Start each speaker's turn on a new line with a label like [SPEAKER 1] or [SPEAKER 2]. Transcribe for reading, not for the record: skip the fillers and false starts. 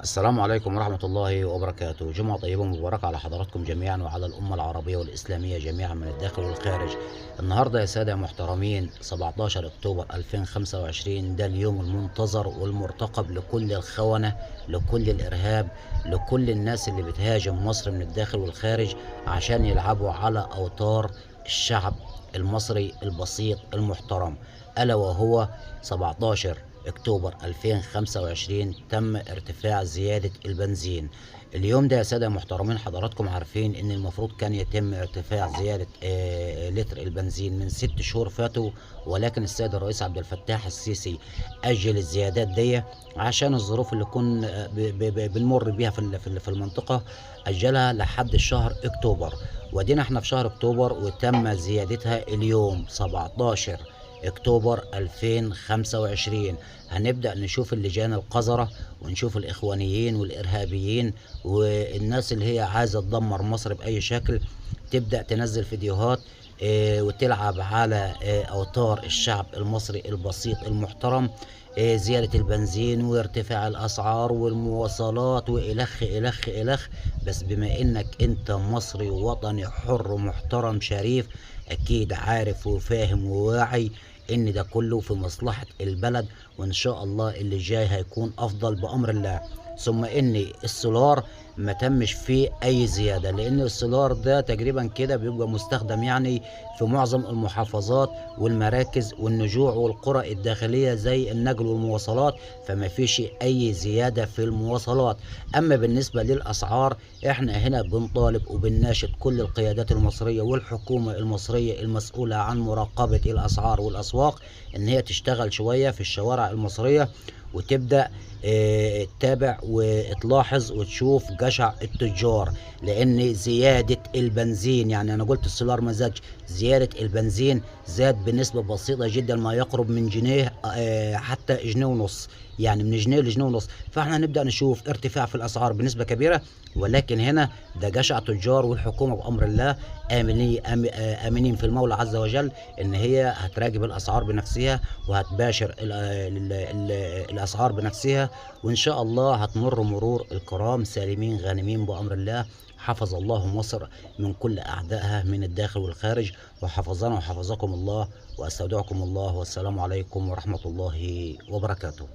[SPEAKER 1] السلام عليكم ورحمة الله وبركاته. جمعة طيبة مباركة على حضراتكم جميعا وعلى الأمة العربية والإسلامية جميعا من الداخل والخارج. النهاردة يا سادة محترمين 17 أكتوبر 2025، ده اليوم المنتظر والمرتقب لكل الخونة، لكل الإرهاب، لكل الناس اللي بتهاجم مصر من الداخل والخارج عشان يلعبوا على أوتار الشعب المصري البسيط المحترم، ألا وهو 17 أكتوبر 2025 تم ارتفاع زيادة البنزين. اليوم ده يا سادة محترمين حضراتكم عارفين إن المفروض كان يتم ارتفاع زيادة لتر البنزين من 6 شهور فاتوا، ولكن السيد الرئيس عبد الفتاح السيسي أجل الزيادات دي عشان الظروف اللي كنا بنمر بيها في المنطقة. أجلها لحد الشهر أكتوبر، ودينا احنا في شهر أكتوبر وتم زيادتها اليوم 17 اكتوبر 2025. هنبدأ نشوف اللجان القذرة ونشوف الإخوانيين والإرهابيين والناس اللي هي عايزة تدمر مصر بأي شكل، تبدأ تنزل فيديوهات وتلعب على أوتار الشعب المصري البسيط المحترم. زيادة البنزين وارتفاع الأسعار والمواصلات وإلخ إلخ إلخ. بس بما إنك أنت مصري وطني حر محترم شريف، أكيد عارف وفاهم وواعي إن ده كله في مصلحة البلد، وإن شاء الله اللي جاي هيكون أفضل بأمر الله. ثم إن السولار ما تمش فيه أي زيادة، لأن السولار ده تقريبا كده بيبقى مستخدم يعني في معظم المحافظات والمراكز والنجوع والقرى الداخلية زي النقل والمواصلات، فما فيش أي زيادة في المواصلات. أما بالنسبة للأسعار، إحنا هنا بنطالب وبنناشد كل القيادات المصرية والحكومة المصرية المسؤولة عن مراقبة الأسعار والأسواق إن هي تشتغل شوية في الشوارع المصرية، وتبدأ تتابع وتلاحظ وتشوف جشع التجار. لأن زيادة البنزين، يعني أنا قلت السولار ما زادش، زيادة البنزين زاد بنسبة بسيطة جدا، ما يقرب من جنيه حتى جنيه ونص، يعني من جنيه لجنيه ونص. فاحنا هنبدأ نشوف ارتفاع في الأسعار بنسبة كبيرة، ولكن هنا ده جشع تجار، والحكومة بأمر الله آمنين في المولى عز وجل إن هي هتراقب الأسعار بنفسها وهتباشر الأسعار بنفسها، وإن شاء الله هتمر مرور الكرام سالمين غانمين بأمر الله. حفظ الله مصر من كل أعدائها من الداخل والخارج، وحفظنا وحفظكم الله، وأستودعكم الله، والسلام عليكم ورحمة الله وبركاته.